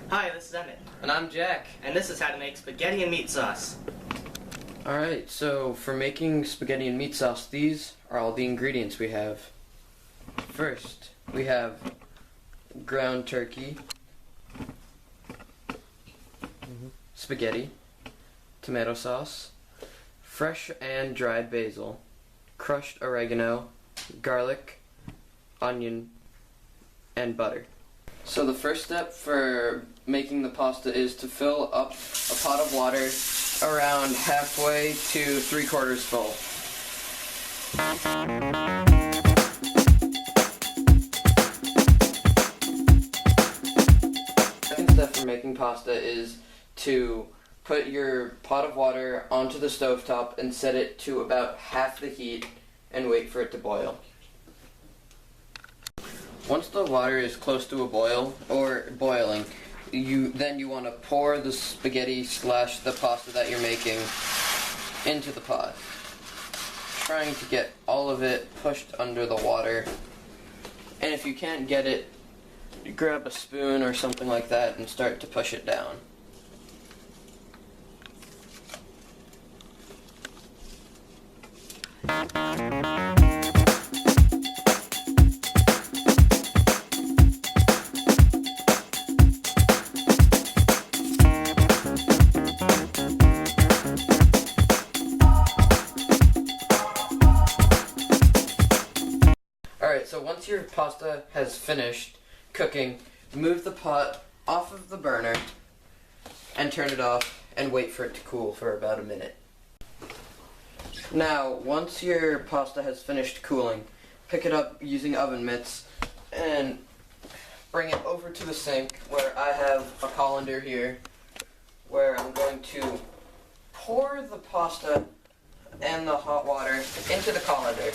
Hi, this is Emmett, And I'm Jack. and this is how to make spaghetti and meat sauce. Alright, so for making spaghetti and meat sauce, these are all the ingredients we have. First, we have ground turkey, spaghetti, tomato sauce, fresh and dried basil, crushed oregano, garlic, onion, and butter. So the first step for making the pasta is to fill up a pot of water around halfway to 3/4 full. Second step for making pasta is to put your pot of water onto the stovetop and set it to about half the heat and wait for it to boil. Once the water is close to a boil or boiling, you want to pour the spaghetti / the pasta that you're making into the pot, trying to get all of it pushed under the water. And if you can't get it, you grab a spoon or something like that and start to push it down. Alright, so once your pasta has finished cooking, move the pot off of the burner and turn it off and wait for it to cool for about a minute. Now, once your pasta has finished cooling, pick it up using oven mitts and bring it over to the sink where I have a colander here where I'm going to pour the pasta and the hot water into the colander.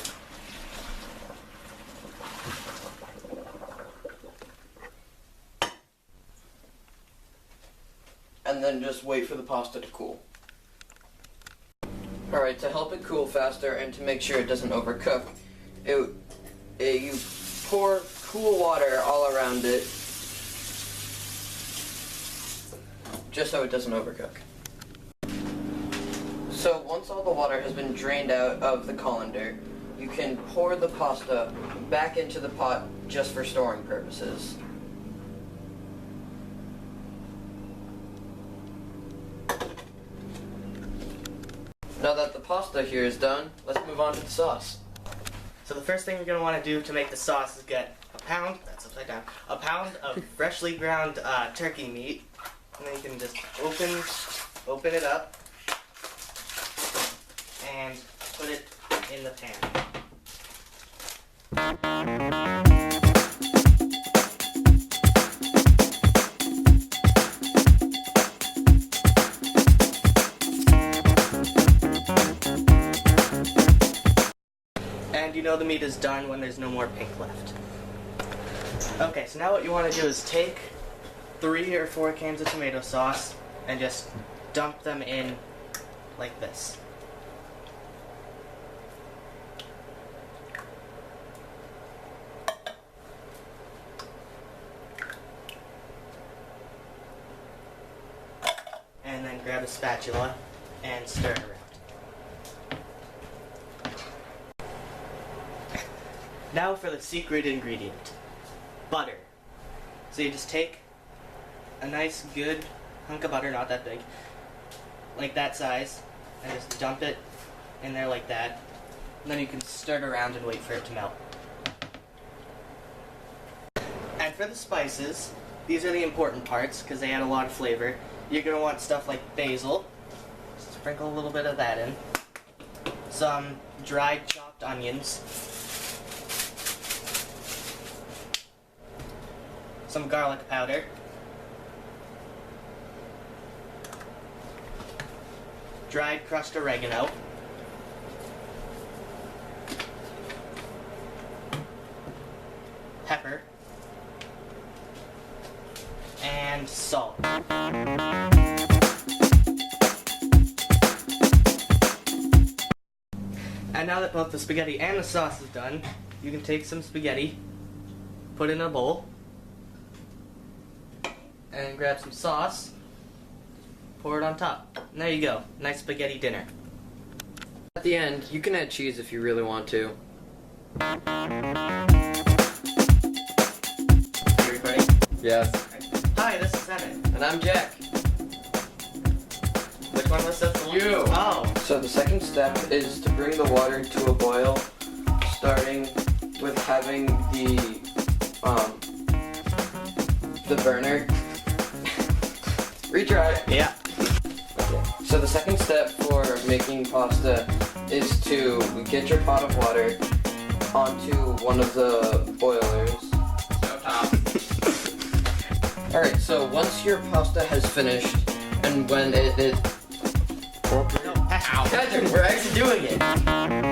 And then just wait for the pasta to cool. Alright, to help it cool faster and to make sure it doesn't overcook, you pour cool water all around it, just so it doesn't overcook. So once all the water has been drained out of the colander, you can pour the pasta back into the pot just for storing purposes. Now that the pasta here is done, let's move on to the sauce. So the first thing you're going to want to do to make the sauce is get a pound of freshly ground turkey meat, and then you can just open it up and put it in the pan. And you know the meat is done when there's no more pink left. Okay, so now what you want to do is take 3 or 4 cans of tomato sauce and just dump them in like this. And then grab a spatula and stir it around. Now for the secret ingredient, butter. So you just take a nice good hunk of butter, not that big, like that size, and just dump it in there like that. And then you can stir it around and wait for it to melt. And for the spices, these are the important parts because they add a lot of flavor. You're going to want stuff like basil. Sprinkle a little bit of that in. Some dried chopped onions. Some garlic powder, dried crushed oregano, pepper, and salt. And now that both the spaghetti and the sauce is done, you can take some spaghetti, put it in a bowl, and grab some sauce. Pour it on top. And there you go. Nice spaghetti dinner. At the end, you can add cheese if you really want to. Everybody. Yes. Hi, this is Emmett. And I'm Jack. Which one was this? You. Oh. So the second step is to bring the water to a boil, starting with having the burner. Retry. Yeah. Okay. So the second step for making pasta is to get your pot of water onto one of the boilers. Alright, so once your pasta has finished, and when it No, Patrick, we're actually doing it.